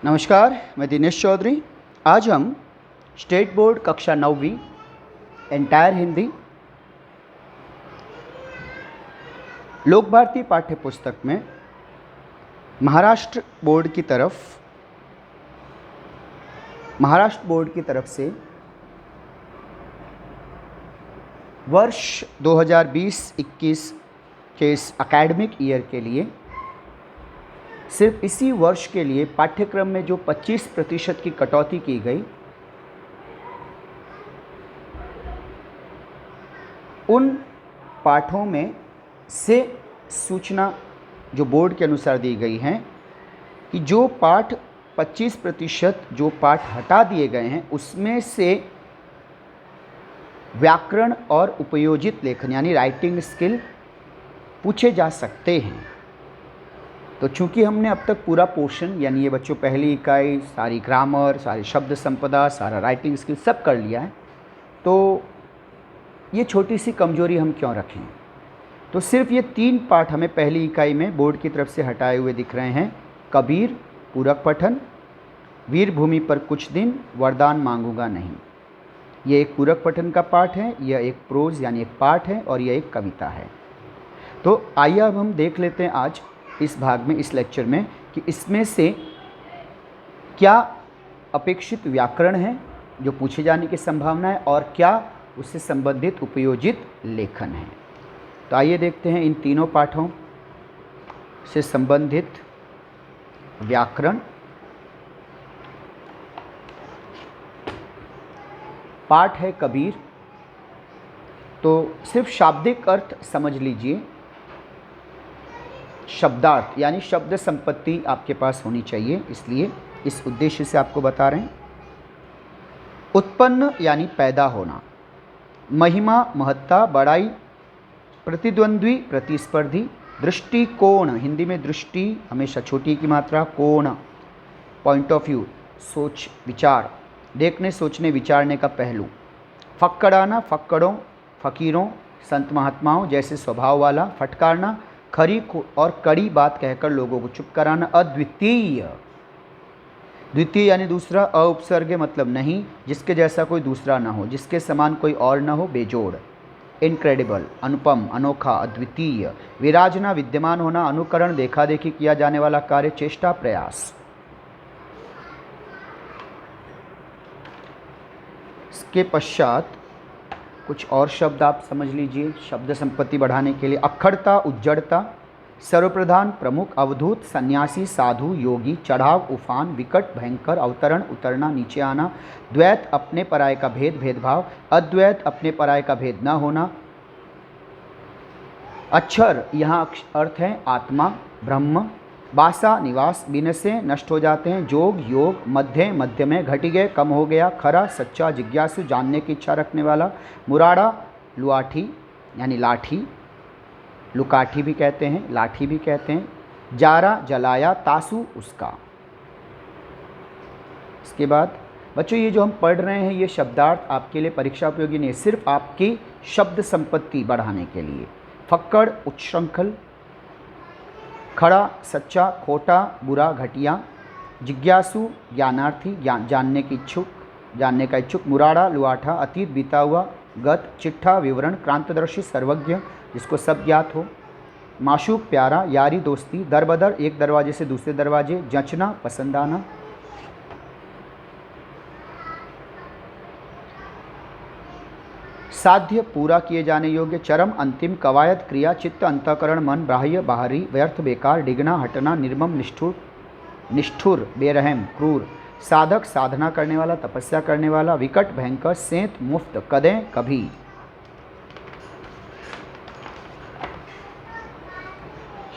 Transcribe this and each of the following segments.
नमस्कार, मैं दिनेश चौधरी। आज हम स्टेट बोर्ड कक्षा 9वीं एंटायर हिंदी लोक भारती पाठ्य पुस्तक में महाराष्ट्र बोर्ड की तरफ से वर्ष 2020-21 के इस एकेडमिक ईयर के लिए सिर्फ इसी वर्ष के लिए पाठ्यक्रम में जो 25% की कटौती की गई, उन पाठों में से सूचना जो बोर्ड के अनुसार दी गई हैं कि जो पाठ 25% जो पाठ हटा दिए गए हैं उसमें से व्याकरण और उपयोजित लेखन यानी राइटिंग स्किल पूछे जा सकते हैं। तो चूंकि हमने अब तक पूरा पोर्शन यानी ये बच्चों पहली इकाई सारी ग्रामर, सारी शब्द संपदा, सारा राइटिंग स्किल सब कर लिया है, तो ये छोटी सी कमजोरी हम क्यों रखें। तो सिर्फ ये 3 पाठ हमें पहली इकाई में बोर्ड की तरफ से हटाए हुए दिख रहे हैं। कबीर पूरक पठन, वीर भूमि पर कुछ दिन, वरदान मांगूंगा नहीं। ये एक पूरक पठन का पाठ है, यह एक प्रोज यानी एक पाठ है और यह एक कविता है। तो आइए अब हम देख लेते हैं आज इस भाग में, इस लेक्चर में, कि इसमें से क्या अपेक्षित व्याकरण है जो पूछे जाने की संभावना है और क्या उससे संबंधित उपयोजित लेखन है। तो आइए देखते हैं इन तीनों पाठों से संबंधित व्याकरण। पाठ है कबीर, तो सिर्फ शाब्दिक अर्थ समझ लीजिए। शब्दार्थ यानी शब्द संपत्ति आपके पास होनी चाहिए, इसलिए इस उद्देश्य से आपको बता रहे हैं। उत्पन्न यानी पैदा होना, महिमा महत्ता बड़ाई, प्रतिद्वंद्वी प्रतिस्पर्धी, दृष्टिकोण हिंदी में दृष्टि हमेशा छोटी की मात्रा, कोण पॉइंट ऑफ व्यू सोच विचार, देखने सोचने विचारने का पहलू। फक्कड़ाना फक्कड़ों फकीरों संत महात्माओं जैसे स्वभाव वाला, फटकारना खरी और कड़ी बात कहकर लोगों को चुप कराना। अद्वितीय, द्वितीय यानी दूसरा, अउपसर्ग मतलब नहीं, जिसके जैसा कोई दूसरा ना हो, जिसके समान कोई और ना हो, बेजोड़। इनक्रेडिबल अनुपम अनोखा अद्वितीय। विराजना विद्यमान होना, अनुकरण देखा देखी किया जाने वाला कार्य, चेष्टा प्रयास। इसके पश्चात कुछ और शब्द आप समझ लीजिए शब्द संपत्ति बढ़ाने के लिए। अक्खड़ता उज्जड़ता, सर्वप्रधान प्रमुख, अवधूत सन्यासी साधु योगी, चढ़ाव उफान, विकट भयंकर, अवतरण उतरना नीचे आना, द्वैत अपने पराये का भेद भेदभाव, अद्वैत अपने पराये का भेद न होना। अक्षर यहाँ अर्थ है आत्मा ब्रह्म, बासा निवास, बिनसे नष्ट हो जाते हैं, जोग योग, मध्य मध्य में, घट गए कम हो गया, खरा सच्चा, जिज्ञासु जानने की इच्छा रखने वाला, मुराड़ा लुआठी यानी लाठी, लुकाठी भी कहते हैं लाठी भी कहते हैं, जारा जलाया, तासु उसका। इसके बाद बच्चों ये जो हम पढ़ रहे हैं ये शब्दार्थ आपके लिए परीक्षा उपयोगी नहीं, सिर्फ आपकी शब्द संपत्ति बढ़ाने के लिए। फक्कड़ उच्छृंखल, खड़ा सच्चा, खोटा बुरा घटिया, जिज्ञासु ज्ञानार्थी जानने का इच्छुक, मुराड़ा लुआठा अतीत बीता हुआ, गत चिट्ठा विवरण, क्रांतदर्शी सर्वज्ञ जिसको सब ज्ञात हो, माशूक प्यारा, यारी दोस्ती, दरबदर एक दरवाजे से दूसरे दरवाजे, जचना पसंद आना। साध्य पूरा किए जाने योग्य, चरम अंतिम, कवायद क्रिया, चित्त अंतःकरण मन, बाह्य बाहरी, व्यर्थ बेकार, डिगना हटना, निर्मम निष्ठुर बेरहम क्रूर, साधक साधना करने वाला तपस्या करने वाला, विकट भयंकर, सेंत मुफ्त, कदें कभी।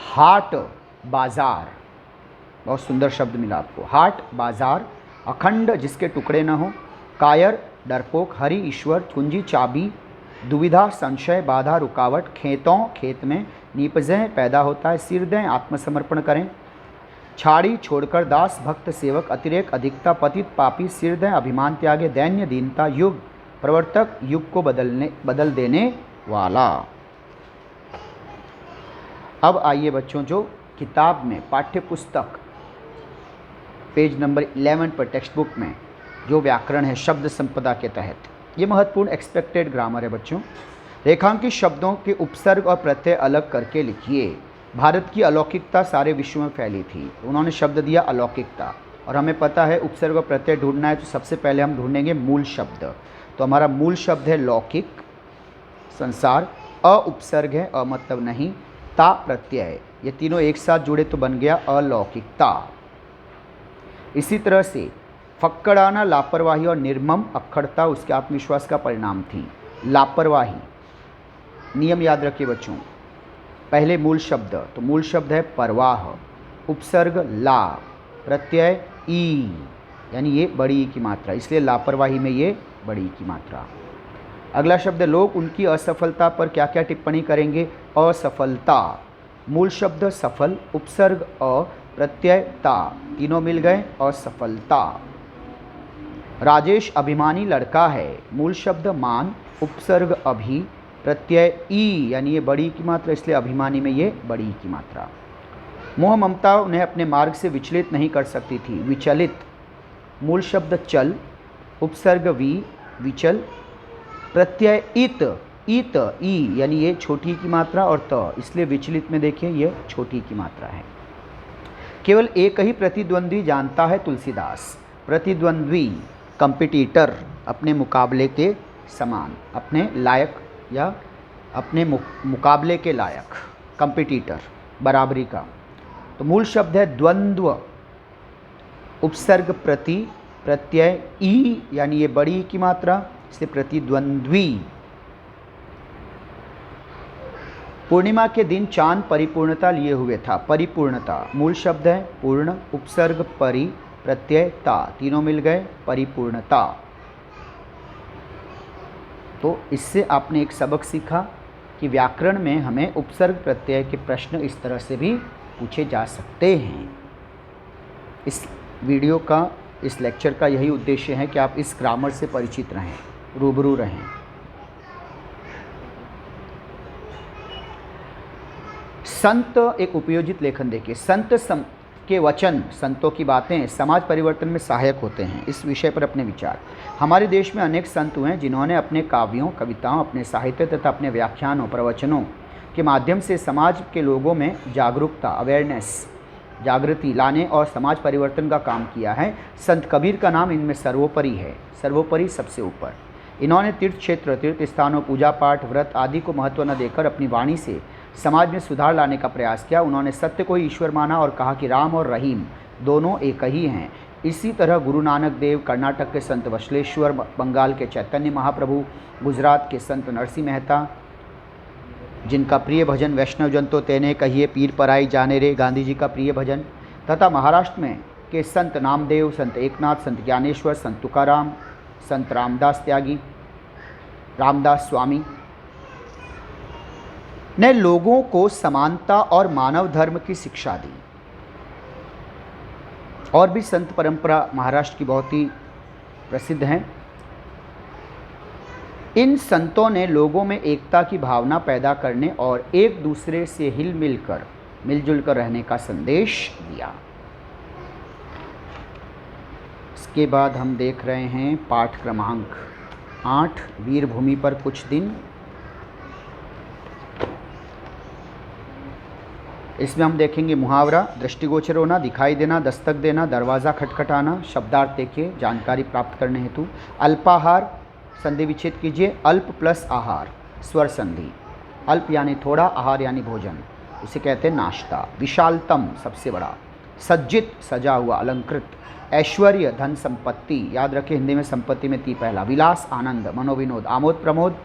हाट बाजार, बहुत सुंदर शब्द मिला आपको, हाट बाजार। अखंड जिसके टुकड़े न हो, कायर डरपोक, हरि ईश्वर, कुंजी चाबी, दुविधा संशय बाधा रुकावट, खेतों खेत में, नीपजें पैदा होता है, सिर दें आत्मसमर्पण करें, छाड़ी छोड़कर, दास भक्त सेवक, अतिरेक अधिकता, पतित पापी, सिर दें अभिमान त्यागे, दैन्य दीनता, युग प्रवर्तक युग को बदल देने वाला। अब आइए बच्चों, जो किताब में पाठ्य पुस्तक पेज नंबर 11 पर टेक्स्ट बुक में जो व्याकरण है शब्द संपदा के तहत, ये महत्वपूर्ण एक्सपेक्टेड ग्रामर है बच्चों। रेखांकित शब्दों के उपसर्ग और प्रत्यय अलग करके लिखिए। भारत की अलौकिकता सारे विश्व में फैली थी, उन्होंने शब्द दिया अलौकिकता, और हमें पता है उपसर्ग और प्रत्यय ढूंढना है तो सबसे पहले हम ढूंढेंगे मूल शब्द। तो हमारा मूल शब्द है लौकिक, संसार, अ उपसर्ग है, अ मतलब नहीं, ता प्रत्यय, ये तीनों एक साथ जुड़े तो बन गया अलौकिकता। इसी तरह से फक्कड़ाना लापरवाही और निर्मम अक्खड़ता उसके आत्मविश्वास का परिणाम थी। लापरवाही, नियम याद रखिए बच्चों, पहले मूल शब्द, तो मूल शब्द है परवाह, उपसर्ग ला, प्रत्यय ई, यानी ये बड़ी ई की मात्रा, इसलिए लापरवाही में ये बड़ी ई की मात्रा। अगला शब्द लोग उनकी असफलता पर क्या क्या टिप्पणी करेंगे, असफलता, मूल शब्द सफल, उपसर्ग अ, प्रत्यय ता, तीनों मिल गए असफलता। राजेश अभिमानी लड़का है, मूल शब्द मान, उपसर्ग अभि, प्रत्यय ई, यानी ये बड़ी की मात्रा, इसलिए अभिमानी में ये बड़ी की मात्रा। मोह ममता उन्हें अपने मार्ग से विचलित नहीं कर सकती थी, विचलित, मूल शब्द चल, उपसर्ग वी, विचल, प्रत्यय इत, इत ई, यानी ये छोटी की मात्रा और त, इसलिए विचलित में देखिए ये छोटी की मात्रा है। केवल एक ही प्रतिद्वंद्वी जानता है तुलसीदास, प्रतिद्वंद्वी कंपिटिटर, अपने मुकाबले के समान, अपने लायक या अपने मुकाबले के लायक, कंपिटिटर बराबरी का। तो मूल शब्द है द्वंद्व, उपसर्ग प्रति, प्रत्यय ई, यानी ये बड़ी की मात्रा, इसलिए प्रतिद्वंद्वी। पूर्णिमा के दिन चांद परिपूर्णता लिए हुए था, परिपूर्णता, मूल शब्द है पूर्ण, उपसर्ग परि, प्रत्यय ता, तीनों मिल गए परिपूर्णता। तो इससे आपने एक सबक सीखा कि व्याकरण में हमें उपसर्ग प्रत्यय के प्रश्न इस तरह से भी पूछे जा सकते हैं। इस वीडियो का, इस लेक्चर का यही उद्देश्य है कि आप इस ग्रामर से परिचित रहें, रूबरू रहें। संत एक उपयोजित लेखन देखिए, संत के वचन, संतों की बातें समाज परिवर्तन में सहायक होते हैं। इस विषय पर अपने विचार। हमारे देश में अनेक संत हुए जिन्होंने अपने काव्यों, कविताओं, अपने साहित्य तथा अपने व्याख्यानों, प्रवचनों के माध्यम से समाज के लोगों में जागरूकता, अवेयरनेस, जागृति लाने और समाज परिवर्तन का काम किया है। संत कबीर का नाम इनमें सर्वोपरि है, सर्वोपरि सबसे ऊपर। इन्होंने तीर्थ क्षेत्र, तीर्थ स्थानों, पूजा पाठ, व्रत आदि को महत्व न देकर अपनी वाणी से समाज में सुधार लाने का प्रयास किया। उन्होंने सत्य को ही ईश्वर माना और कहा कि राम और रहीम दोनों एक ही हैं। इसी तरह गुरु नानक देव, कर्नाटक के संत वशलेश्वर, बंगाल के चैतन्य महाप्रभु, गुजरात के संत नरसिंह मेहता, जिनका प्रिय भजन वैष्णव जन तो तेने कहिए पीर पराई जाने रे, गांधी जी का प्रिय भजन, तथा महाराष्ट्र में के संत नामदेव, संत एकनाथ, संत ज्ञानेश्वर, संत तुकाराम, संत रामदास त्यागी, रामदास स्वामी ने लोगों को समानता और मानव धर्म की शिक्षा दी। और भी संत परंपरा महाराष्ट्र की बहुत ही प्रसिद्ध हैं। इन संतों ने लोगों में एकता की भावना पैदा करने और एक दूसरे से मिलजुल कर रहने का संदेश दिया। इसके बाद हम देख रहे हैं पाठ क्रमांक 8, वीरभूमि पर कुछ दिन। इसमें हम देखेंगे मुहावरा, दृष्टिगोचर होना, दिखाई देना, दस्तक देना, दरवाज़ा खटखटाना, शब्दार्थ देखिए जानकारी प्राप्त करने हेतु। अल्पाहार, संधि विच्छेद कीजिए, अल्प प्लस आहार, स्वर संधि, अल्प यानी थोड़ा, आहार यानी भोजन, इसे कहते हैं नाश्ता। विशालतम, सबसे बड़ा। सज्जित, सजा हुआ, अलंकृत। ऐश्वर्य, धन संपत्ति, याद रखिए हिंदी में संपत्ति में ती पहला। विलास, आनंद, मनोविनोद, आमोद प्रमोद,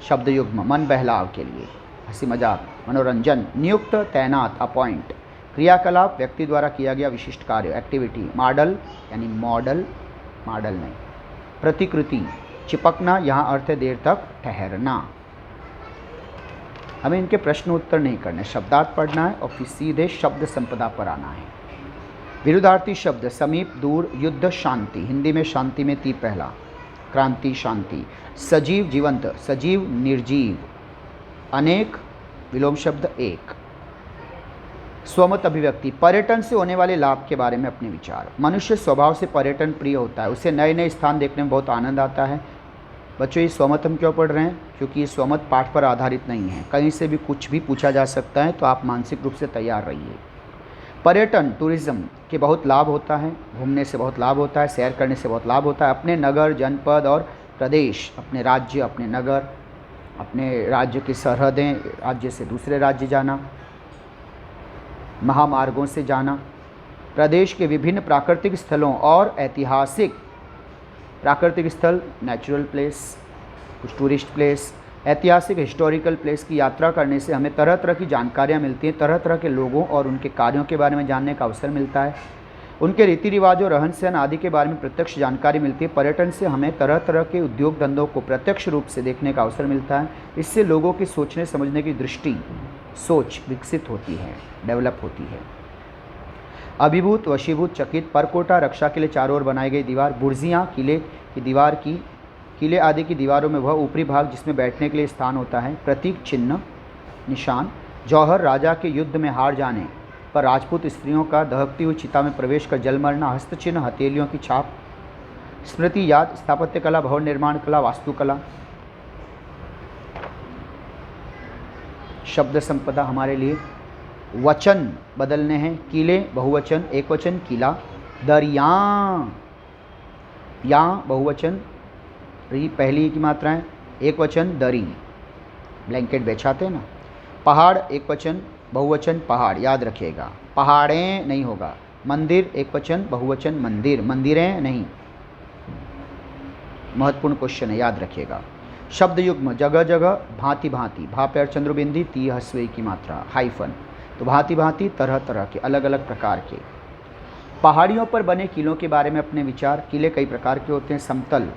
शब्द युग्म, मन बहलाव के लिए, हंसी मजाक, मनोरंजन। नियुक्त, तैनात, अपॉइंट। क्रियाकलाप, व्यक्ति द्वारा किया गया विशिष्ट कार्य, एक्टिविटी। मॉडल यानी मॉडल नहीं। प्रतिकृति, चिपकना, यहाँ अर्थ है देर तक ठहरना। हमें इनके प्रश्न उत्तर नहीं करने, शब्दार्थ पढ़ना है और फिर सीधे शब्द संपदा पर आना है। विरुद्धार्थी शब्द, समीप, दूर, युद्ध, शांति, हिंदी में शांति में ती पहला, क्रांति, शांति। सजीव, जीवंत, सजीव, निर्जीव। अनेक, विलोम शब्द एक। स्वमत अभिव्यक्ति, पर्यटन से होने वाले लाभ के बारे में अपने विचार। मनुष्य स्वभाव से पर्यटन प्रिय होता है, उसे नए नए स्थान देखने में बहुत आनंद आता है। बच्चों, ये स्वमत हम क्यों पढ़ रहे हैं? क्योंकि ये स्वमत पाठ पर आधारित नहीं है, कहीं से भी कुछ भी पूछा जा सकता है, तो आप मानसिक रूप से तैयार रहिए। पर्यटन, टूरिज़्म के बहुत लाभ होता है, घूमने से बहुत लाभ होता है, सैर करने से बहुत लाभ होता है। अपने नगर, जनपद और प्रदेश, अपने राज्य, अपने नगर, अपने राज्य की सरहदें, राज्य से दूसरे राज्य जाना, महामार्गों से जाना, प्रदेश के विभिन्न प्राकृतिक स्थलों और ऐतिहासिक प्राकृतिक स्थल, नेचुरल प्लेस, कुछ टूरिस्ट प्लेस, ऐतिहासिक हिस्टोरिकल प्लेस की यात्रा करने से हमें तरह तरह की जानकारियाँ मिलती हैं, तरह तरह के लोगों और उनके कार्यों के बारे में जानने का अवसर मिलता है, उनके रीति रिवाजों, रहन सहन आदि के बारे में प्रत्यक्ष जानकारी मिलती है। पर्यटन से हमें तरह तरह के उद्योग धंधों को प्रत्यक्ष रूप से देखने का अवसर मिलता है। इससे लोगों की सोचने समझने की दृष्टि, सोच विकसित होती है, डेवलप होती है। अभिभूत, वशीभूत, चकित, परकोटा, रक्षा के लिए चारों ओर बनाई गई दीवार, बुर्जियाँ, किले की दीवार की, किले आदि की दीवारों में वह ऊपरी भाग जिसमें बैठने के लिए स्थान होता है, प्रतीक, चिन्ह, निशान, जौहर, राजा के युद्ध में हार जाने पर राजपूत स्त्रियों का दहकती हुई चिता में प्रवेश कर जल मरना, हस्तचिन्ह, हथेलियों की छाप, स्मृति याद, स्थापत्य कला, भवन निर्माण कला, वास्तुकला। शब्द संपदा हमारे लिए वचन बदलने हैं। किले बहुवचन, एक वचन किला। दरियाँ, या बहुवचन, पहली की मात्राएं, एक वचन दरी, ब्लैंकेट बिछाते हैं ना। पहाड़, एक वचन, बहुवचन पहाड़, याद रखिएगा, पहाड़ें नहीं होगा। मंदिर, एक वचन, बहुवचन मंदिर, मंदिरें नहीं। महत्वपूर्ण क्वेश्चन है, याद रखिएगा। शब्द युग्म, जगह जगह, भांति भांति, भा पैर चंद्रबिंदी, ती हस्वे की मात्रा, हाइफन, तो भांति भांति, तरह तरह के, अलग अलग प्रकार के। पहाड़ियों पर बने किलों के बारे में अपने विचार। किले कई प्रकार के होते हैं, समतल,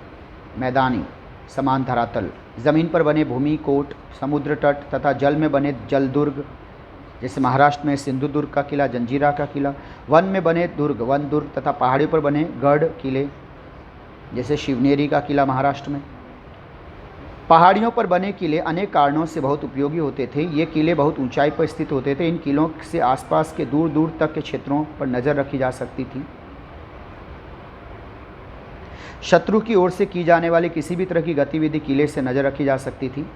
मैदानी, समान धरातल, ज़मीन पर बने भूमि कोट, समुद्र तट तथा जल में बने जल दुर्ग, जैसे महाराष्ट्र में सिंधु दुर्ग का किला, जंजीरा का किला। वन में बने दुर्ग, वन दुर्ग, तथा पहाड़ियों पर बने गढ़ किले, जैसे शिवनेरी का किला महाराष्ट्र में। पहाड़ियों पर बने किले अनेक कारणों से बहुत उपयोगी होते थे। ये किले बहुत ऊंचाई पर स्थित होते थे। इन किलों से आसपास के दूर दूर तक के क्षेत्रों पर नज़र रखी जा सकती थी। शत्रु की ओर से की जाने वाली किसी भी तरह की गतिविधि किले से नज़र रखी जा सकती थी।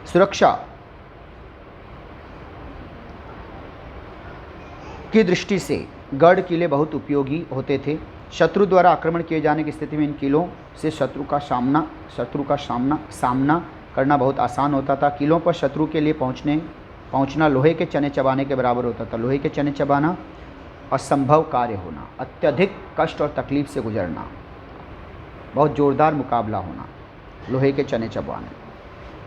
सुरक्षा की दृष्टि से गढ़ किले बहुत उपयोगी होते थे। शत्रु द्वारा आक्रमण किए जाने की स्थिति में इन किलों से शत्रु का सामना करना बहुत आसान होता था। किलों पर शत्रु के लिए पहुंचना लोहे के चने चबाने के बराबर होता था। लोहे के चने चबाना असंभव कार्य होना, अत्यधिक कष्ट और तकलीफ से गुजरना, बहुत जोरदार मुकाबला होना, लोहे के चने चबाने।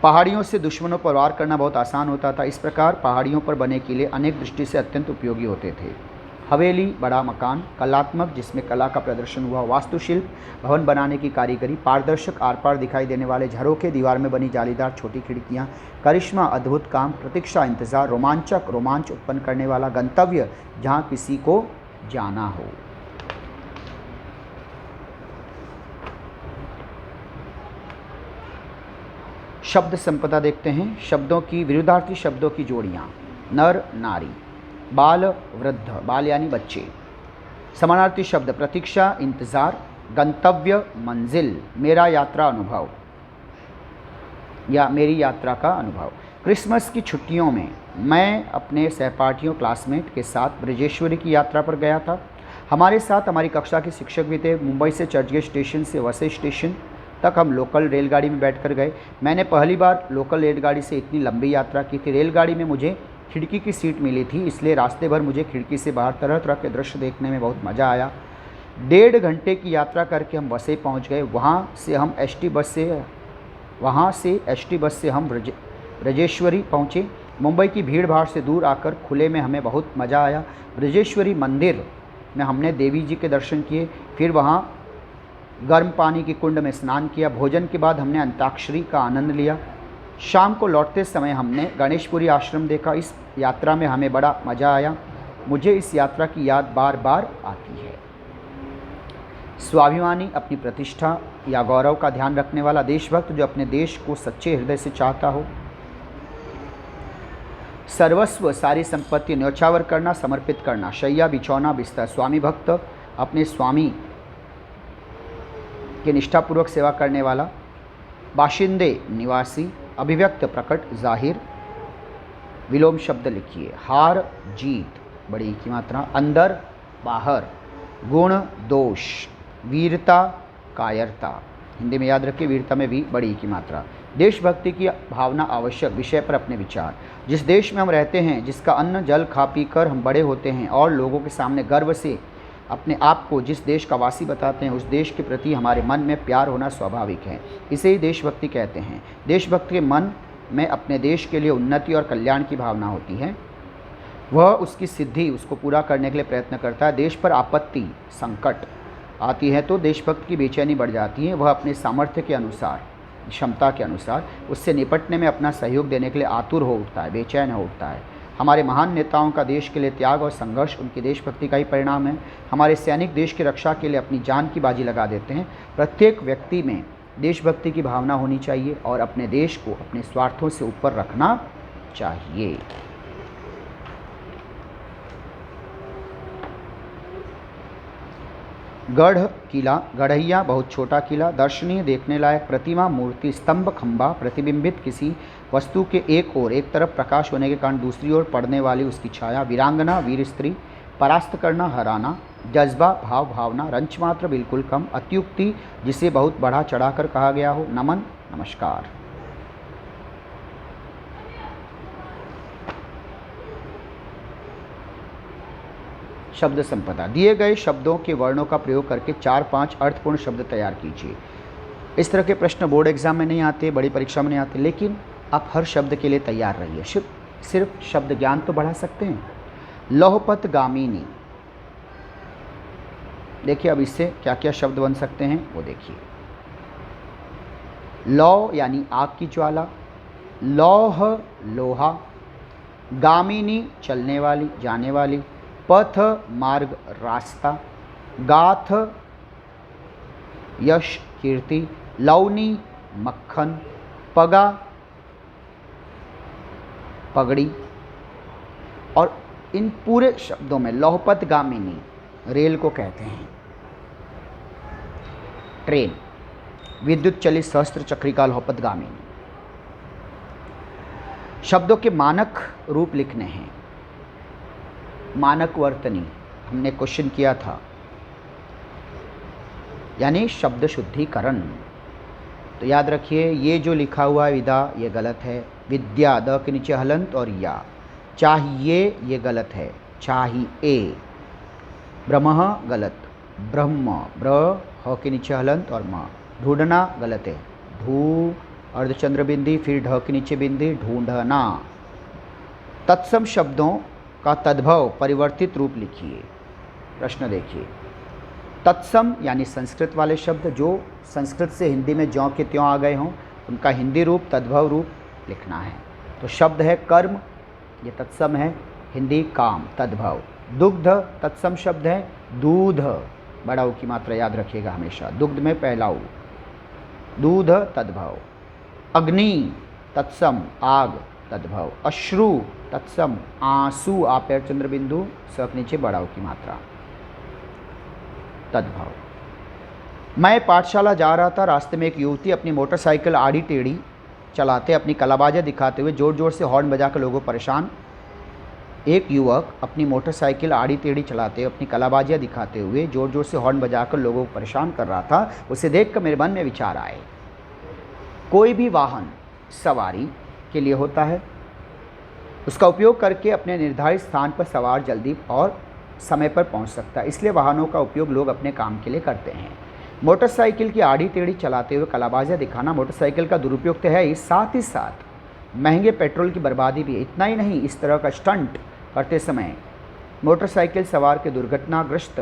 पहाड़ियों से दुश्मनों पर वार करना बहुत आसान होता था। इस प्रकार पहाड़ियों पर बने किले अनेक दृष्टि से अत्यंत उपयोगी होते थे। हवेली, बड़ा मकान, कलात्मक, जिसमें कला का प्रदर्शन हुआ। वास्तुशिल्प, भवन बनाने की कारीगरी। पारदर्शक, आर पार दिखाई देने वाले झरोखे, दीवार में बनी जालीदार छोटी खिड़कियाँ। करिश्मा, अद्भुत काम। प्रतीक्षा, इंतजार। रोमांचक, रोमांच उत्पन्न करने वाला। गंतव्य, जहाँ किसी को जाना हो। शब्द संपदा देखते हैं। शब्दों की, विरुद्धार्थी शब्दों की जोड़ियाँ। नर, नारी। बाल, वृद्ध, बाल यानी बच्चे। समानार्थी शब्द, प्रतीक्षा, इंतज़ार। गंतव्य, मंजिल। मेरा यात्रा अनुभव या मेरी यात्रा का अनुभव। क्रिसमस की छुट्टियों में मैं अपने सहपाठियों, क्लासमेट के साथ ब्रजेश्वरी की यात्रा पर गया था। हमारे साथ हमारी कक्षा के शिक्षक भी थे। मुंबई से चर्चगेट स्टेशन से वसई स्टेशन तक हम लोकल रेलगाड़ी में बैठकर गए। मैंने पहली बार लोकल रेलगाड़ी से इतनी लंबी यात्रा की थी। रेलगाड़ी में मुझे खिड़की की सीट मिली थी, इसलिए रास्ते भर मुझे खिड़की से बाहर तरह तरह के दृश्य देखने में बहुत मज़ा आया। 1.5 घंटे की यात्रा करके हम वसई पहुंच गए। वहां से एसटी बस से हम ब्रजेश्वरी पहुंचे। मुंबई की भीड़ भाड़ से दूर आकर खुले में हमें बहुत मज़ा आया। ब्रजेश्वरी मंदिर में हमने देवी जी के दर्शन किए, फिर वहाँ गर्म पानी की कुंड में स्नान किया। भोजन के बाद हमने अंताक्षरी का आनंद लिया। शाम को लौटते समय हमने गणेशपुरी आश्रम देखा। इस यात्रा में हमें बड़ा मज़ा आया। मुझे इस यात्रा की याद बार बार आती है। स्वाभिमानी, अपनी प्रतिष्ठा या गौरव का ध्यान रखने वाला। देशभक्त, जो अपने देश को सच्चे हृदय से चाहता हो। सर्वस्व सारी संपत्ति न्यौछावर करना, समर्पित करना। शैया बिछौना बिस्तर, स्वामी भक्त अपने स्वामी की निष्ठापूर्वक सेवा करने वाला। बाशिंदे निवासी, अभिव्यक्त प्रकट जाहिर। विलोम शब्द लिखिए। हार जीत, बड़ी की मात्रा। अंदर बाहर, गुण दोष, वीरता कायरता। हिंदी में याद रखिए, वीरता में भी बड़ी की मात्रा। देशभक्ति की भावना आवश्यक, विषय पर अपने विचार। जिस देश में हम रहते हैं, जिसका अन्न जल खा पी कर हम बड़े होते हैं और लोगों के सामने गर्व से अपने आप को जिस देश का वासी बताते हैं, उस देश के प्रति हमारे मन में प्यार होना स्वाभाविक है। इसे ही देशभक्ति कहते हैं। देशभक्त के मन में अपने देश के लिए उन्नति और कल्याण की भावना होती है। वह उसकी सिद्धि, उसको पूरा करने के लिए प्रयत्न करता है। देश पर आपत्ति संकट आती है तो देशभक्त की बेचैनी बढ़ जाती है। वह अपने सामर्थ्य के अनुसार, क्षमता के अनुसार उससे निपटने में अपना सहयोग देने के लिए आतुर हो उठता है, बेचैन हो उठता है। हमारे महान नेताओं का देश के लिए त्याग और संघर्ष उनकी देशभक्ति का ही परिणाम है। हमारे सैनिक देश की रक्षा के लिए अपनी जान की बाजी लगा देते हैं। प्रत्येक व्यक्ति में देशभक्ति की भावना होनी चाहिए और अपने देश को अपने स्वार्थों से ऊपर रखना चाहिए। गढ़ किला, गढ़ैया बहुत छोटा किला। दर्शनीय देखने लायक प्रतिमा, मूर्ति, स्तंभ, खंभा, प्रतिबिंबित किसी वस्तु के एक ओर एक तरफ प्रकाश होने के कारण दूसरी ओर पड़ने वाली उसकी छाया। वीरांगना वीर स्त्री, परास्त करना हराना। जज्बा भाव भावना, रंचमात्र बिल्कुल कम। अत्युक्ति जिसे बहुत बढ़ा चढ़ाकर कहा गया हो। नमन नमस्कार। शब्द संपदा। दिए गए शब्दों के वर्णों का प्रयोग करके 4-5 अर्थपूर्ण शब्द तैयार कीजिए। इस तरह के प्रश्न बोर्ड एग्जाम में नहीं आते, बड़ी परीक्षा में नहीं आते, लेकिन आप हर शब्द के लिए तैयार रहिए। सिर्फ शब्द ज्ञान तो बढ़ा सकते हैं। लौहपत गामिनी, देखिए अब इससे क्या क्या शब्द बन सकते हैं वो देखिए। लौ यानी आग की ज्वाला, लौह लोहा, गामिनी चलने वाली जाने वाली, पथ मार्ग रास्ता, गाथ यश कीर्ति, लौनी मक्खन, पगा पगड़ी। और इन पूरे शब्दों में लौहपत गामिनी रेल को कहते हैं। ट्रेन, विद्युत चलित सहस्त्र चक्रिका लौहपत गामिनी। शब्दों के मानक रूप लिखने हैं। मानक वर्तनी हमने क्वेश्चन किया था, यानी शब्द शुद्धिकरण। तो याद रखिए, ये जो लिखा हुआ है विदा ये गलत है। विद्या द के नीचे हलंत और या। चाहिए ये गलत है, चाहिए। ब्रह्म गलत, ब्रह्म ब्र ह के नीचे हलंत और म। ढूंढना गलत है, ढू अर्धचंद्र बिंदी फिर ढ के नीचे बिंदी, ढूंढना। तत्सम शब्दों का तद्भव परिवर्तित रूप लिखिए। प्रश्न देखिए। तत्सम यानी संस्कृत वाले शब्द जो संस्कृत से हिंदी में ज्यों के त्यों आ गए हों, उनका हिंदी रूप तद्भव रूप लिखना है। तो शब्द है कर्म, ये तत्सम है, हिंदी काम तद्भव। दुग्ध तत्सम शब्द है, दूध बड़ा ऊ की मात्रा याद रखिएगा हमेशा, दुग्ध में पहला ऊ, दूध तद्भव। अग्नि तत्सम आग तद्भव। अश्रु तत्सम आंसू, आप पैर चंद्र बिंदु सब नीचे बड़ा ऊ की मात्रा तद्भव। मैं पाठशाला जा रहा था, रास्ते में एक युवती अपनी मोटरसाइकिल आड़ी टेढ़ी चलाते अपनी कलाबाजियाँ दिखाते हुए जोर जोर से हॉर्न बजाकर लोगों को परेशान। एक युवक अपनी मोटरसाइकिल आड़ी टेढ़ी चलाते अपनी कलाबाजियाँ दिखाते हुए जोर जोर से हॉर्न बजाकर लोगों को परेशान कर रहा था। उसे देखकर मेरे मन में विचार आए, कोई भी वाहन सवारी के लिए होता है, उसका उपयोग करके अपने निर्धारित स्थान पर सवार जल्दी और समय पर पहुंच सकता है, इसलिए वाहनों का उपयोग लोग अपने काम के लिए करते हैं। मोटरसाइकिल की आड़ी टेढ़ी चलाते हुए कलाबाजियाँ दिखाना मोटरसाइकिल का दुरुपयोग तो है ही साथ महंगे पेट्रोल की बर्बादी भी है। इतना ही नहीं, इस तरह का स्टंट करते समय मोटरसाइकिल सवार के दुर्घटनाग्रस्त,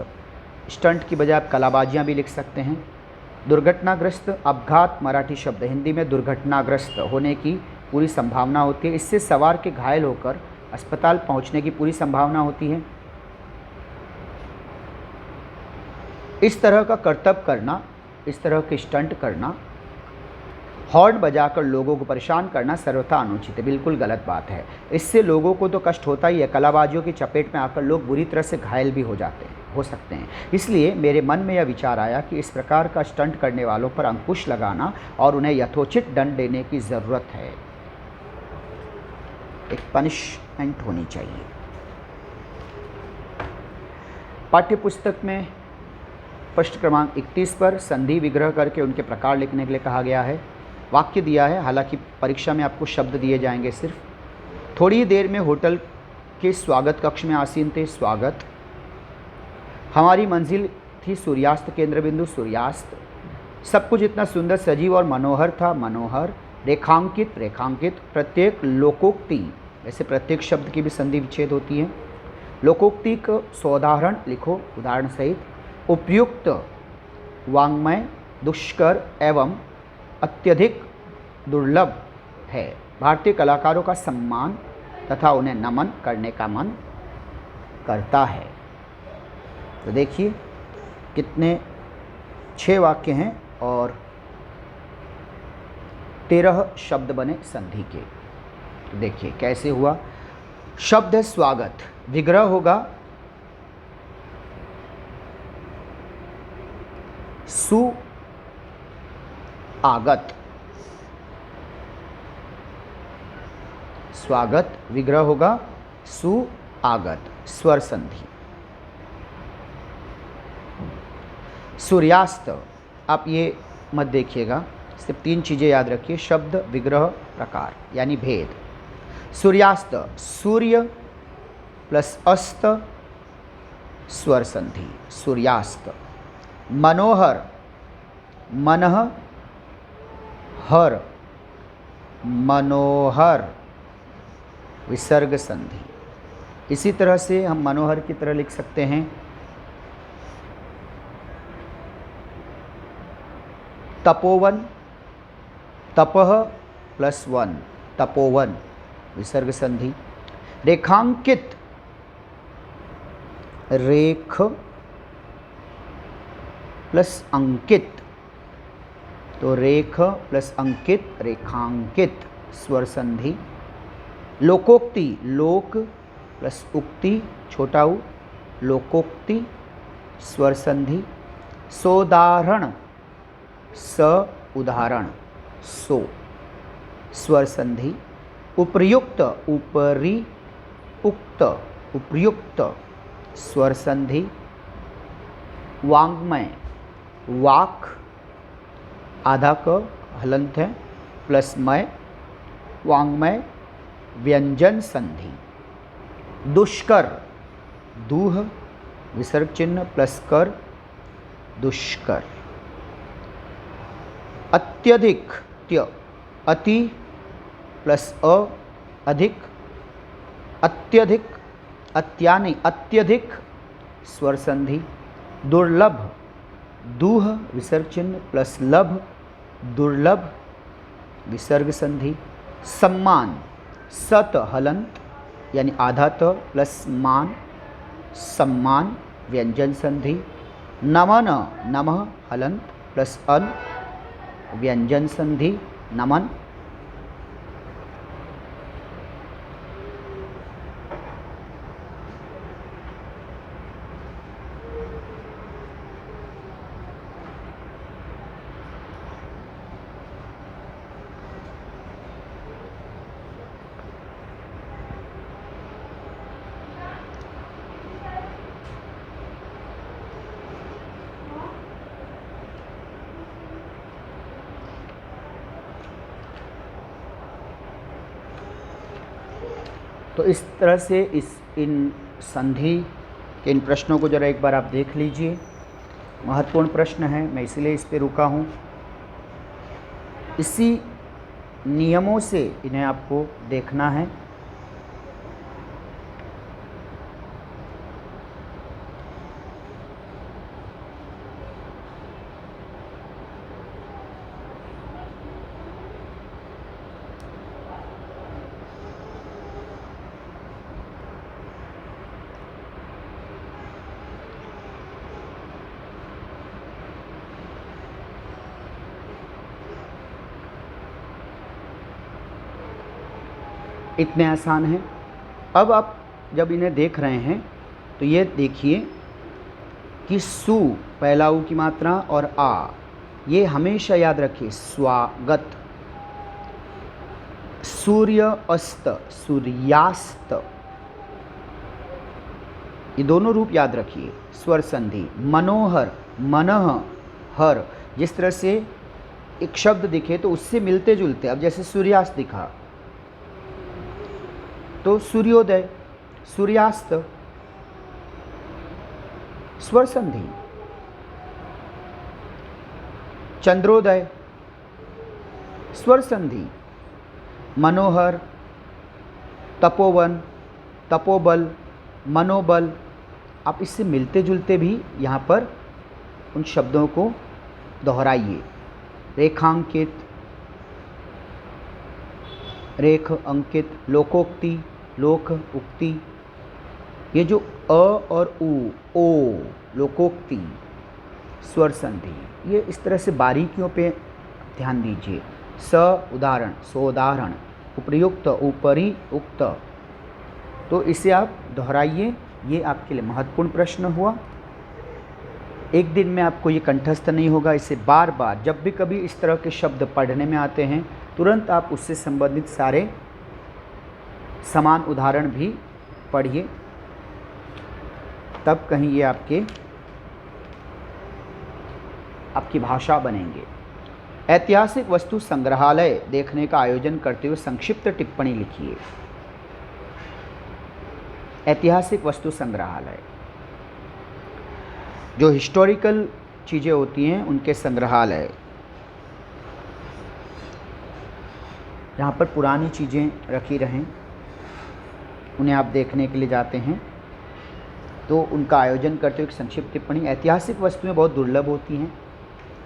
स्टंट की बजाय आप कलाबाजियाँ भी लिख सकते हैं। दुर्घटनाग्रस्त अपघात मराठी शब्द, हिंदी में दुर्घटनाग्रस्त होने की पूरी संभावना होती है। इससे सवार के घायल होकर अस्पताल पहुंचने की पूरी संभावना होती है। इस तरह का करतब करना, इस तरह के स्टंट करना हॉर्न बजाकर लोगों को परेशान करना सर्वथा अनुचित है, बिल्कुल गलत बात है। इससे लोगों को तो कष्ट होता ही है, कलाबाजियों की चपेट में आकर लोग बुरी तरह से घायल भी हो सकते हैं। इसलिए मेरे मन में यह विचार आया कि इस प्रकार का स्टंट करने वालों पर अंकुश लगाना और उन्हें यथोचित दंड देने की ज़रूरत है। एक पनिशमेंट होनी चाहिए। पाठ्य पुस्तक में प्रश्न क्रमांक 31 पर संधि विग्रह करके उनके प्रकार लिखने के लिए कहा गया है। वाक्य दिया है, हालांकि परीक्षा में आपको शब्द दिए जाएंगे सिर्फ। थोड़ी देर में होटल के स्वागत कक्ष में आसीन थे, स्वागत। हमारी मंजिल थी सूर्यास्त केंद्र बिंदु, सूर्यास्त। सब कुछ इतना सुंदर, सजीव और मनोहर था, मनोहर। रेखांकित, रेखांकित। प्रत्येक लोकोक्ति, वैसे प्रत्येक शब्द की भी संधि विच्छेद होती है। लोकोक्ति को सोदाहरण लिखो, उदाहरण सहित। उपयुक्त, वाङ्मय, दुष्कर एवं अत्यधिक दुर्लभ है। भारतीय कलाकारों का सम्मान तथा उन्हें नमन करने का मन करता है। तो देखिए कितने 6 वाक्य हैं और 13 शब्द बने संधि के। तो देखिए कैसे हुआ। शब्द है स्वागत, विग्रह होगा सु आगत, स्वागत विग्रह होगा सु आगत, स्वर संधि। सूर्यास्त, आप ये मत देखिएगा, सिर्फ 3 चीज़ें याद रखिए, शब्द, विग्रह, प्रकार, यानी भेद। सूर्यास्त, सूर्य प्लस अस्त, स्वर संधि, सूर्यास्त। मनोहर, मनः हर, मनोहर, विसर्ग संधि। इसी तरह से हम मनोहर की तरह लिख सकते हैं तपोवन, तपह प्लस वन, तपोवन, विसर्ग संधि। रेखांकित, रेख प्लस अंकित, तो रेख प्लस अंकित, रेखांकित, स्वर संधि। लोकोक्ति, लोक प्लस उक्ति, छोटा उ, लोकोक्ति, स्वर संधि। सोदाहरण, स उदाहरण, सो, स्वर संधि। उपर्युक्त, ऊपरी, उक्त, उपर्युक्त, स्वर संधि। वाङ्मय, वाक, आधा क हलंत है, प्लस मय, वाङ्मय, व्यंजन संधि। दुष्कर, दूह, विसर्ग चिन्ह प्लस कर, दुष्कर। अत्यधिक, त्य, अति प्लस अ, अधिक, अत्यधिक, अत्यानि, अत्यधिक, स्वर संधि। दुर्लभ, दूह, विसर्ग चिन्ह प्लस लभ, दुर्लभ, विसर्ग संधि। सम्मान, सत हलंत यानी आधा त प्लस मान, सम्मान, व्यंजन संधि। नमन, नमः हलंत प्लस अन, व्यंजन संधि, नमन। तो इस तरह से इन संधि के इन प्रश्नों को ज़रा एक बार आप देख लीजिए। महत्वपूर्ण प्रश्न है, मैं इसलिए इस पे रुका हूँ। इसी नियमों से इन्हें आपको देखना है। इतने आसान हैं। अब आप जब इन्हें देख रहे हैं तो ये देखिए कि सु पहला उ की मात्रा और आ, ये हमेशा याद रखिए, स्वागत। सूर्य अस्त, सूर्यास्त, ये दोनों रूप याद रखिए। स्वर संधि। मनोहर, मनः हर, जिस तरह से एक शब्द दिखे तो उससे मिलते जुलते, अब जैसे सूर्यास्त दिखा तो सूर्योदय, सूर्यास्त, स्वर संधि। चंद्रोदय, स्वर संधि। मनोहर, तपोवन, तपोबल, मनोबल, आप इससे मिलते जुलते भी यहाँ पर उन शब्दों को दोहराइए। रेखांकित, रेख अंकित, लोकोक्ति, लोक उक्ति, ये जो अ और उ, ओ, लोकोक्ति, स्वर संधि, ये इस तरह से बारीकियों पे ध्यान दीजिए। स उदाहरण, सोदाहरण, उपर्युक्त, ऊपरी उक्त, तो इसे आप दोहराइए। ये आपके लिए महत्वपूर्ण प्रश्न हुआ। एक दिन में आपको ये कंठस्थ नहीं होगा, इसे बार बार जब भी कभी इस तरह के शब्द पढ़ने में आते हैं तुरंत आप उससे संबंधित सारे समान उदाहरण भी पढ़िए, तब कहीं ये आपकी भाषा बनेंगे। ऐतिहासिक वस्तु संग्रहालय देखने का आयोजन करते हुए संक्षिप्त टिप्पणी लिखिए। ऐतिहासिक वस्तु संग्रहालय, जो हिस्टोरिकल चीज़ें होती हैं उनके संग्रहालय, जहाँ पर पुरानी चीज़ें रखी रहें, उन्हें आप देखने के लिए जाते हैं तो उनका आयोजन करते हुए संक्षिप्त टिप्पणी। ऐतिहासिक वस्तुएं बहुत दुर्लभ होती हैं,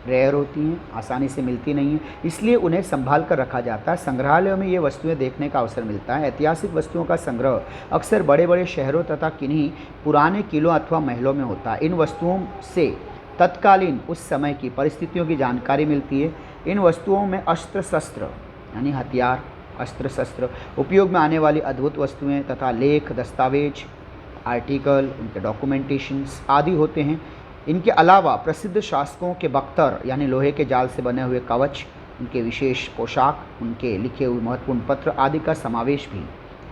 रेयर होती हैं, आसानी से मिलती नहीं हैं, इसलिए उन्हें संभाल कर रखा जाता है। संग्रहालयों में ये वस्तुएं देखने का अवसर मिलता है। ऐतिहासिक वस्तुओं का संग्रह अक्सर बड़े बड़े शहरों तथा किन्हीं पुराने किलों अथवा महलों में होता है। इन वस्तुओं से तत्कालीन उस समय की परिस्थितियों की जानकारी मिलती है। इन वस्तुओं में अस्त्र शस्त्र यानी हथियार, अस्त्र शस्त्र, उपयोग में आने वाली अद्भुत वस्तुएँ तथा लेख, दस्तावेज, आर्टिकल, उनके डॉक्यूमेंटेशंस आदि होते हैं। इनके अलावा प्रसिद्ध शासकों के बख्तर यानी लोहे के जाल से बने हुए कवच, उनके विशेष पोशाक, उनके लिखे हुए महत्वपूर्ण पत्र आदि का समावेश भी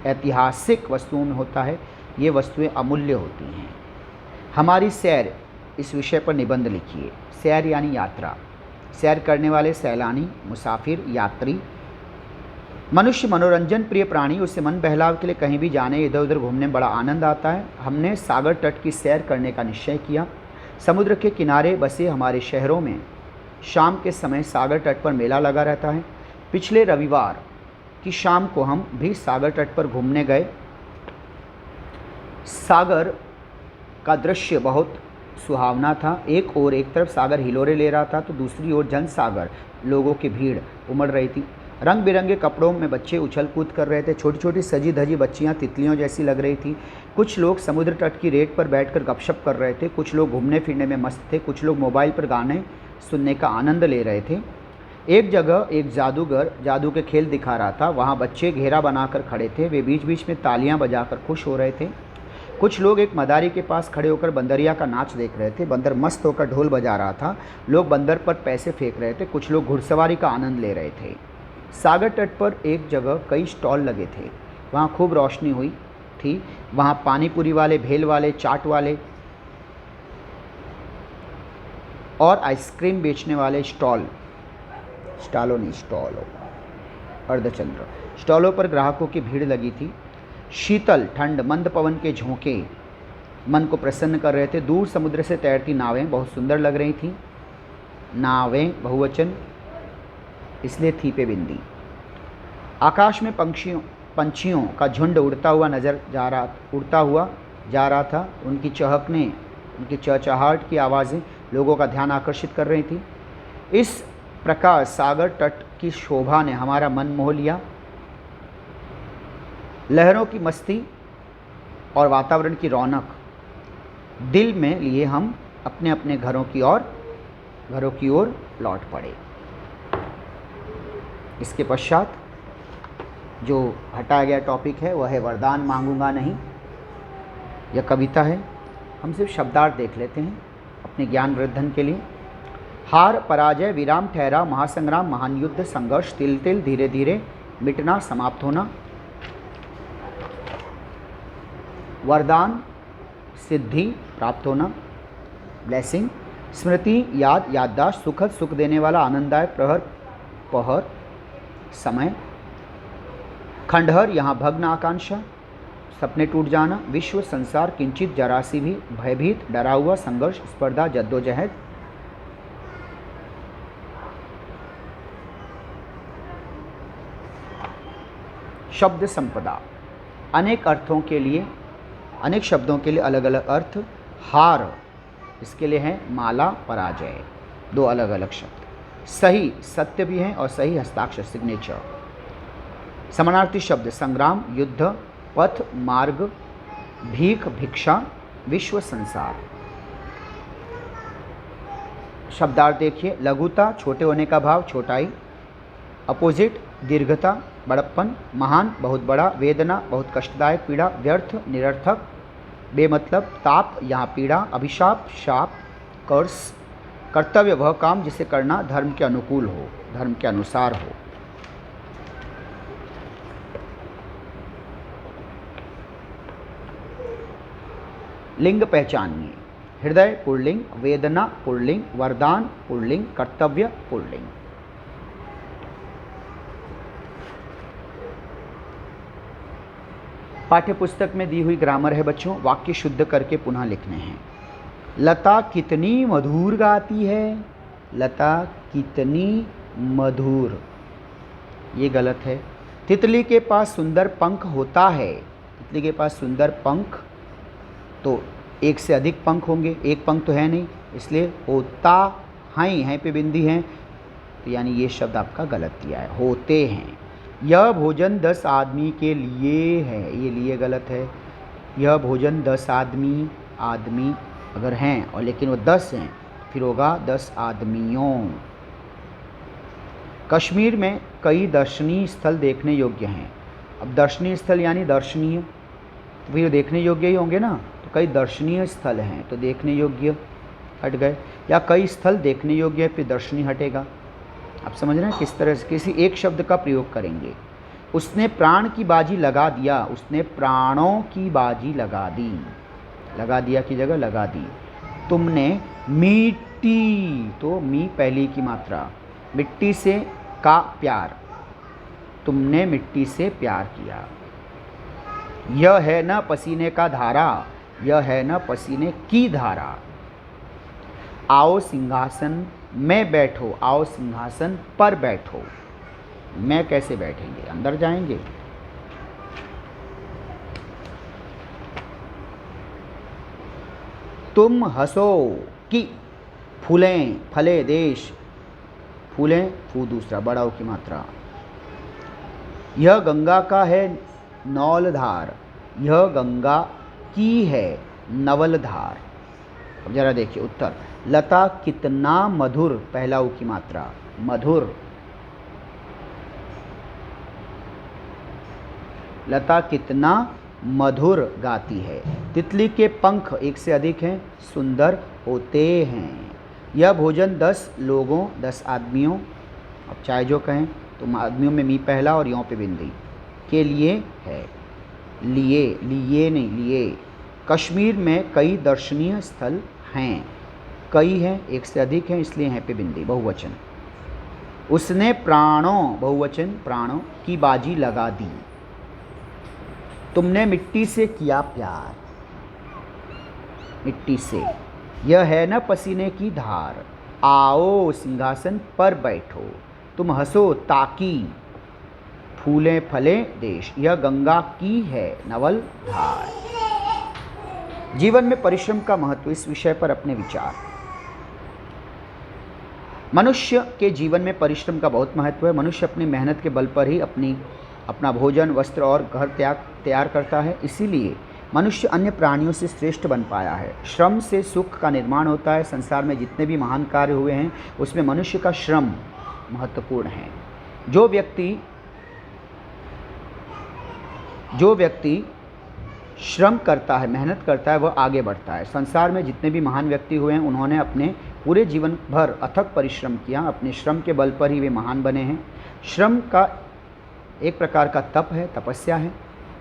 ऐतिहासिक वस्तुओं में होता है। ये वस्तुएं अमूल्य होती हैं। हमारी सैर, इस विषय पर निबंध लिखिए। सैर यानी यात्रा, सैर करने वाले सैलानी, मुसाफिर, यात्री। मनुष्य मनोरंजन प्रिय प्राणी, उससे मन बहलाव के लिए कहीं भी जाने, इधर उधर घूमने में बड़ा आनंद आता है। हमने सागर तट की सैर करने का निश्चय किया। समुद्र के किनारे बसे हमारे शहरों में शाम के समय सागर तट पर मेला लगा रहता है। पिछले रविवार की शाम को हम भी सागर तट पर घूमने गए। सागर का दृश्य बहुत सुहावना था। एक ओर एक तरफ सागर हिलोरे ले रहा था तो दूसरी ओर जन सागर, लोगों की भीड़ उमड़ रही थी। रंग बिरंगे कपड़ों में बच्चे उछल कूद कर रहे थे। छोटी छोटी सजी धजी बच्चियां तितलियों जैसी लग रही थी। कुछ लोग समुद्र तट की रेत पर बैठकर गपशप कर रहे थे। कुछ लोग घूमने फिरने में मस्त थे। कुछ लोग मोबाइल पर गाने सुनने का आनंद ले रहे थे। एक जगह एक जादूगर जादू के खेल दिखा रहा था। वहाँ बच्चे घेरा बनाकर खड़े थे। वे बीच बीच में तालियां बजाकर खुश हो रहे थे। कुछ लोग एक मदारी के पास खड़े होकर बंदरिया का नाच देख रहे थे। बंदर मस्त होकर ढोल बजा रहा था। लोग बंदर पर पैसे फेंक रहे थे। कुछ लोग घुड़सवारी का आनंद ले रहे थे। सागर तट पर एक जगह कई स्टॉल लगे थे। वहाँ खूब रोशनी हुई थी। वहाँ पानीपुरी वाले, भेल वाले, चाट वाले और आइसक्रीम बेचने वाले स्टॉलों अर्धचंद्र स्टॉलों पर ग्राहकों की भीड़ लगी थी। शीतल ठंड, मंद पवन के झोंके मन को प्रसन्न कर रहे थे। दूर समुद्र से तैरती नावें बहुत सुंदर लग रही थीं। नावें बहुवचन इसलिए थी पे बिंदी। आकाश में पंछियों का झुंड उड़ता हुआ जा रहा था। उनकी चहकने, उनकी चहचहाहट की आवाज़ें लोगों का ध्यान आकर्षित कर रही थी। इस प्रकार सागर तट की शोभा ने हमारा मन मोह लिया। लहरों की मस्ती और वातावरण की रौनक दिल में लिए हम अपने अपने घरों की ओर लौट पड़े। इसके पश्चात जो हटाया गया टॉपिक है वह है वरदान मांगूंगा नहीं। यह कविता है। हम सिर्फ शब्दार्थ देख लेते हैं अपने ज्ञान वर्धन के लिए। हार पराजय विराम ठहरा, महासंग्राम महान युद्ध संघर्ष, तिल तिल धीरे धीरे मिटना समाप्त होना। वरदान सिद्धि प्राप्त होना, ब्लेसिंग। स्मृति याद याददाश्त, सुखद सुख देने वाला आनंददायक, प्रहर पहर समय। खंडहर यहाँ भग्न आकांक्षा, सपने टूट जाना। विश्व संसार किंचित जरासी भी, भयभीत डरा हुआ, संघर्ष स्पर्धा जद्दोजहद। शब्द संपदा, अनेक अर्थों के लिए, अनेक शब्दों के लिए अलग अलग अर्थ। हार इसके लिए है माला पराजय, दो अलग अलग शब्द। सही सत्य भी हैं और सही हस्ताक्षर सिग्नेचर। समानार्थी शब्द संग्राम युद्ध, पथ मार्ग, भीख भिक्षा, विश्व संसार। शब्दार्थ देखिए। लघुता छोटे होने का भाव, छोटाई। अपोजिट दीर्घता, बड़प्पन। महान बहुत बड़ा, वेदना बहुत कष्टदायक, पीड़ा व्यर्थ निरर्थक बेमतलब, ताप यहाँ पीड़ा, अभिशाप शाप, कर्स। कर्तव्य वह काम जिसे करना धर्म के अनुकूल हो, धर्म के अनुसार हो। लिंग पहचानिए। हृदय पुल्लिंग, वेदना पुल्लिंग, वरदान पुल्लिंग, कर्तव्य पुल्लिंग। पाठ्यपुस्तक में दी हुई ग्रामर है बच्चों, वाक्य शुद्ध करके पुनः लिखने हैं। लता कितनी मधुर गाती है, लता कितनी मधुर, ये गलत है। तितली के पास सुंदर पंख होता है, तितली के पास सुंदर पंख, तो एक से अधिक पंख होंगे, एक पंख तो है नहीं, इसलिए होता हैं पे बिंदी हैं, तो यानी ये शब्द आपका गलत दिया है, होते हैं। यह भोजन 10 आदमी के लिए है, ये लिए गलत है। यह भोजन 10 आदमी अगर हैं और लेकिन वो 10 हैं, फिर होगा 10 आदमियों। कश्मीर में कई दर्शनीय स्थल देखने योग्य हैं। अब दर्शनीय स्थल यानी दर्शनीय, तो फिर देखने योग्य ही होंगे ना, तो कई दर्शनीय स्थल हैं तो देखने योग्य हट गए, या कई स्थल देखने योग्य है फिर दर्शनीय हटेगा। आप समझ रहे हैं किस तरह से किसी एक शब्द का प्रयोग करेंगे। उसने प्राण की बाजी लगा दिया, उसने प्राणों की बाजी लगा दी, लगा दिया की जगह लगा दी। तुमने मिट्टी, तो मी पहली की मात्रा, मिट्टी से का प्यार, तुमने मिट्टी से प्यार किया। यह है न पसीने का धारा, यह है न पसीने की धारा। आओ सिंहासन में बैठो, आओ सिंहासन पर बैठो। मैं कैसे बैठेंगे, अंदर जाएंगे। तुम हंसो कि फूलें फले देश, फूलें फू दूसरा बड़ाओ की मात्रा। यह गंगा का है नौलधार, यह गंगा की है नवलधार। अब जरा देखिए उत्तर। लता कितना मधुर, पहला ऊ की मात्रा, मधुर। लता कितना मधुर गाती है। तितली के पंख एक से अधिक हैं, सुंदर होते हैं। यह भोजन 10 लोगों 10 आदमियों, अब चाहे जो कहें तो आदमियों में मी पहला और यों पे बिंदी, के लिए है। लिए, लिए नहीं लिए। कश्मीर में कई दर्शनीय स्थल हैं, कई हैं एक से अधिक हैं इसलिए हैं पे बिंदी, बहुवचन। उसने प्राणों, बहुवचन प्राणों की बाजी लगा दी। तुमने मिट्टी से किया प्यार, मिट्टी से। यह है न पसीने की धार। आओ सिंहासन पर बैठो। तुम हंसो ताकि फूलें फले देश, यह गंगा की है नवल धार। जीवन में परिश्रम का महत्व, इस विषय पर अपने विचार। मनुष्य के जीवन में परिश्रम का बहुत महत्व है। मनुष्य अपनी मेहनत के बल पर ही अपना भोजन वस्त्र और घर तैयार करता है, इसीलिए मनुष्य अन्य प्राणियों से श्रेष्ठ बन पाया है। श्रम से सुख का निर्माण होता है। संसार में जितने भी महान कार्य हुए हैं उसमें मनुष्य का श्रम महत्वपूर्ण है। जो व्यक्ति जो व्यक्ति श्रम करता है, मेहनत करता है, वह आगे बढ़ता है। संसार में जितने भी महान व्यक्ति हुए हैं, उन्होंने अपने पूरे जीवन भर अथक परिश्रम किया, अपने श्रम के बल पर ही वे महान बने हैं। श्रम का एक प्रकार का तप है, तपस्या है।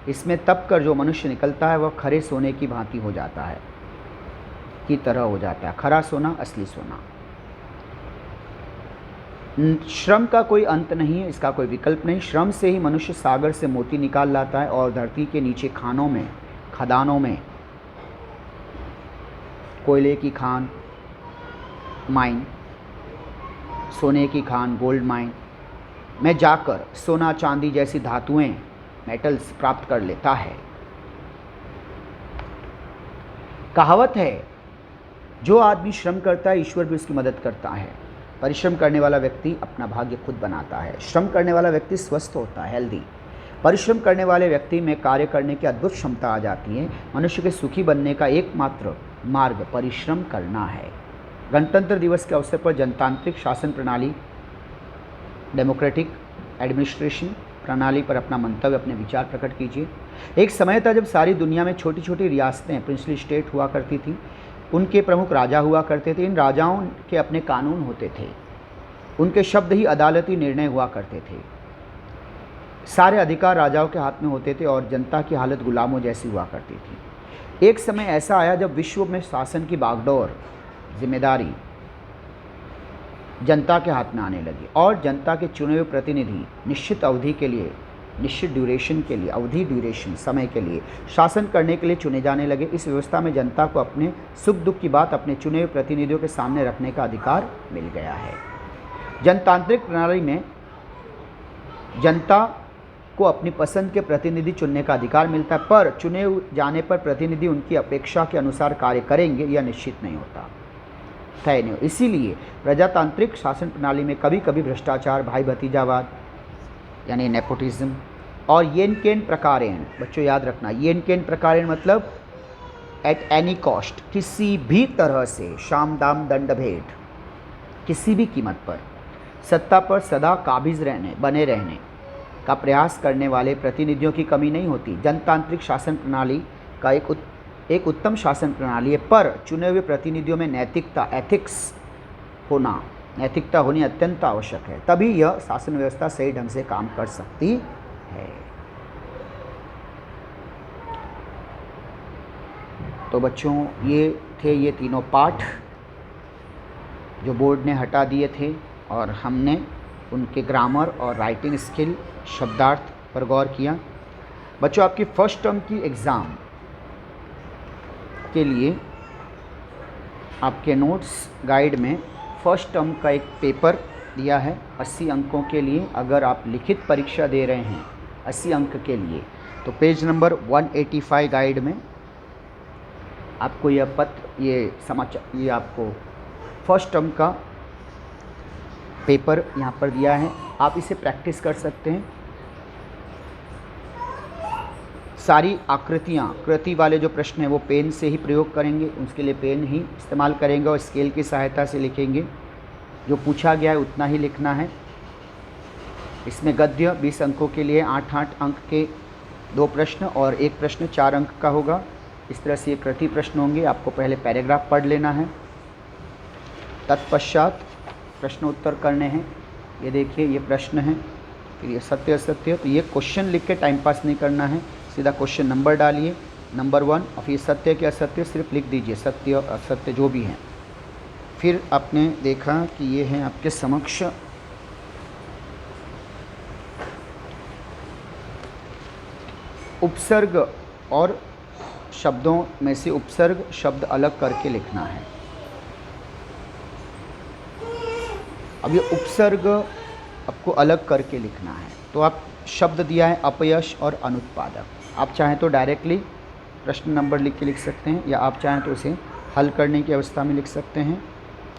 इसमें तप कर जो मनुष्य निकलता है वह खरे सोने की भांति हो जाता है, की तरह हो जाता है, खरा सोना, असली सोना। श्रम का कोई अंत नहीं है, इसका कोई विकल्प नहीं। श्रम से ही मनुष्य सागर से मोती निकाल लाता है और धरती के नीचे खानों में, खदानों में, कोयले की खान, माइन, सोने की खान, गोल्ड माइन में जाकर सोना चांदी जैसी धातुएं, मेटल्स प्राप्त कर लेता है। कहावत है, जो आदमी श्रम करता है ईश्वर भी उसकी मदद करता है। परिश्रम करने वाला व्यक्ति अपना भाग्य खुद बनाता है। श्रम करने वाला व्यक्ति स्वस्थ होता है, हेल्दी। परिश्रम करने वाले व्यक्ति में कार्य करने की अद्भुत क्षमता आ जाती है। मनुष्य के सुखी बनने का एकमात्र मार्ग परिश्रम करना है। गणतंत्र दिवस के अवसर पर जनतांत्रिक शासन प्रणाली, डेमोक्रेटिक एडमिनिस्ट्रेशन प्रणाली पर अपना मंतव्य, अपने विचार प्रकट कीजिए। एक समय था जब सारी दुनिया में छोटी छोटी रियासतें, प्रिंसली स्टेट हुआ करती थी। उनके प्रमुख राजा हुआ करते थे। इन राजाओं के अपने कानून होते थे, उनके शब्द ही अदालती निर्णय हुआ करते थे। सारे अधिकार राजाओं के हाथ में होते थे और जनता की हालत गुलामों जैसी हुआ करती थी। एक समय ऐसा आया जब विश्व में शासन की बागडोर, जिम्मेदारी जनता के हाथ में आने लगी और जनता के चुने हुए प्रतिनिधि निश्चित अवधि के लिए, निश्चित ड्यूरेशन के लिए, अवधि ड्यूरेशन समय के लिए शासन करने के लिए चुने जाने लगे। इस व्यवस्था में जनता को अपने सुख दुख की बात अपने चुने हुए प्रतिनिधियों के सामने रखने का अधिकार मिल गया है। जनतांत्रिक प्रणाली में जनता को अपनी पसंद के प्रतिनिधि चुनने का अधिकार मिलता है, पर चुने जाने पर प्रतिनिधि उनकी अपेक्षा के अनुसार कार्य करेंगे यह निश्चित नहीं होता, तय नहीं। इसीलिए प्रजातांत्रिक शासन प्रणाली में कभी कभी भ्रष्टाचार, भाई भतीजावाद यानी नेपोटिज्म और येन केन प्रकारेण, बच्चों याद रखना, येन केन प्रकारेण मतलब एट एनी कॉस्ट, किसी भी तरह से, शाम दाम दंड भेद, किसी भी कीमत पर सत्ता पर सदा काबिज बने रहने का प्रयास करने वाले प्रतिनिधियों की कमी नहीं होती। जनतांत्रिक शासन प्रणाली का एक उत्तम शासन प्रणाली है, पर चुने हुए प्रतिनिधियों में नैतिकता, एथिक्स होना, नैतिकता होनी अत्यंत आवश्यक है, तभी यह शासन व्यवस्था सही ढंग से काम कर सकती है। तो बच्चों ये तीनों पाठ जो बोर्ड ने हटा दिए थे और हमने उनके ग्रामर और राइटिंग स्किल, शब्दार्थ पर गौर किया। बच्चों आपकी फर्स्ट टर्म की एग्ज़ाम के लिए आपके नोट्स गाइड में फर्स्ट टर्म का एक पेपर दिया है 80 अंकों के लिए। अगर आप लिखित परीक्षा दे रहे हैं 80 अंक के लिए, तो पेज नंबर 185 गाइड में आपको यह पत्र, ये समाचार, ये आपको फर्स्ट टर्म का पेपर यहाँ पर दिया है। आप इसे प्रैक्टिस कर सकते हैं। सारी आकृतियाँ, कृति वाले जो प्रश्न हैं वो पेन से ही प्रयोग करेंगे, उसके लिए पेन ही इस्तेमाल करेंगे और स्केल की सहायता से लिखेंगे। जो पूछा गया है उतना ही लिखना है। इसमें गद्य 20 अंकों के लिए 8-8 अंक के 2 प्रश्न और 1 प्रश्न 4 अंक का होगा। इस तरह से ये कृति प्रश्न होंगे। आपको पहले पैराग्राफ पढ़ लेना है, तत्पश्चात प्रश्न उत्तर करने हैं। ये देखिए, ये प्रश्न है, फिर ये सत्य असत्य। तो ये क्वेश्चन लिख के टाइम पास नहीं करना है, सीधा क्वेश्चन नंबर डालिए, नंबर 1, और फिर सत्य के असत्य सिर्फ लिख दीजिए, सत्य और असत्य जो भी हैं। फिर आपने देखा कि ये हैं आपके समक्ष उपसर्ग और शब्दों में से उपसर्ग शब्द अलग करके लिखना है। अब ये उपसर्ग आपको अलग करके लिखना है। तो आप शब्द दिया है अपयश और अनुत्पादक। आप चाहें तो डायरेक्टली प्रश्न नंबर लिख के लिख सकते हैं, या आप चाहें तो उसे हल करने की अवस्था में लिख सकते हैं।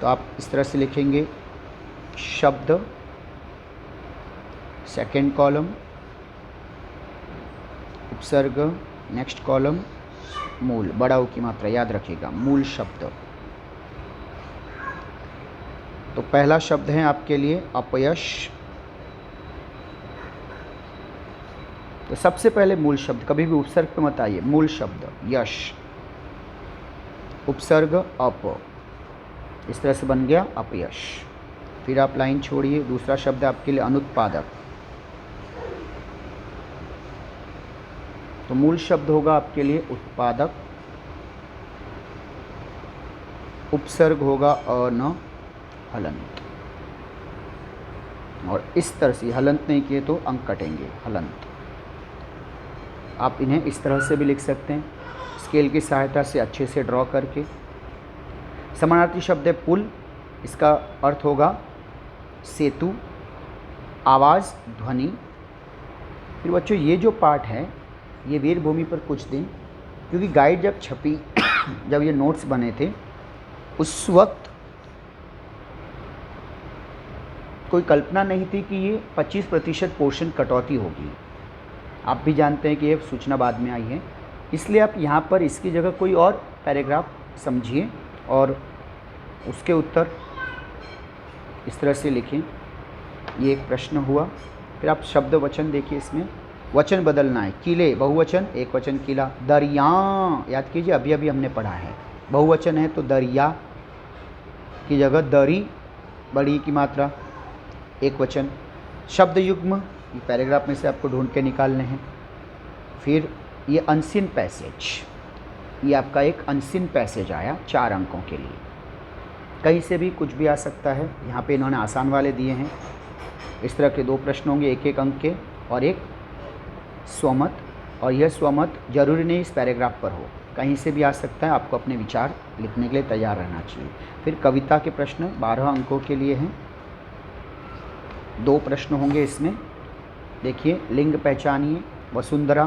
तो आप इस तरह से लिखेंगे, शब्द, सेकेंड कॉलम, उपसर्ग, नेक्स्ट कॉलम, मूल, बड़ा ऊ की मात्रा याद रखिएगा, मूल शब्द। तो पहला शब्द है आपके लिए अपयश। तो सबसे पहले मूल शब्द, कभी भी उपसर्ग पे मत आइए। मूल शब्द यश, उपसर्ग अप, इस तरह से बन गया अपयश। फिर आप लाइन छोड़िए, दूसरा शब्द आपके लिए अनुत्पादक। तो मूल शब्द होगा आपके लिए उत्पादक, उपसर्ग होगा अन हलंत, और इस तरह से हलंत नहीं किए तो अंक कटेंगे, हलंत। आप इन्हें इस तरह से भी लिख सकते हैं, स्केल की सहायता से अच्छे से ड्रॉ करके। समानार्थी शब्द है पुल, इसका अर्थ होगा सेतु, आवाज़, ध्वनि। फिर बच्चों ये जो पाठ है ये वीरभूमि पर कुछ दिन, क्योंकि गाइड जब छपी जब ये नोट्स बने थे उस वक्त कोई कल्पना नहीं थी कि ये 25% पोर्शन कटौती होगी। आप भी जानते हैं कि ये सूचना बाद में आई है, इसलिए आप यहाँ पर इसकी जगह कोई और पैराग्राफ समझिए और उसके उत्तर इस तरह से लिखें। ये एक प्रश्न हुआ। फिर आप शब्द वचन देखिए, इसमें वचन बदलना है। किले बहुवचन, एक वचन किला। दरिया, याद कीजिए अभी अभी हमने पढ़ा है, बहुवचन है तो दरिया की जगह दरी, बड़ी की मात्रा, एक वचन। शब्द युग्म, ये पैराग्राफ में से आपको ढूंढ के निकालने हैं। फिर ये अनसीन पैसेज, ये आपका एक अनसीन पैसेज आया 4 अंकों के लिए। कहीं से भी कुछ भी आ सकता है, यहाँ पे इन्होंने आसान वाले दिए हैं। इस तरह के 2 प्रश्न होंगे, 1-1 अंक के, और एक स्वमत। और यह स्वमत जरूरी नहीं इस पैराग्राफ पर हो, कहीं से भी आ सकता है। आपको अपने विचार लिखने के लिए तैयार रहना चाहिए। फिर कविता के प्रश्न 12 अंकों के लिए हैं, 2 प्रश्न होंगे इसमें। देखिए, लिंग पहचानिए, वसुंधरा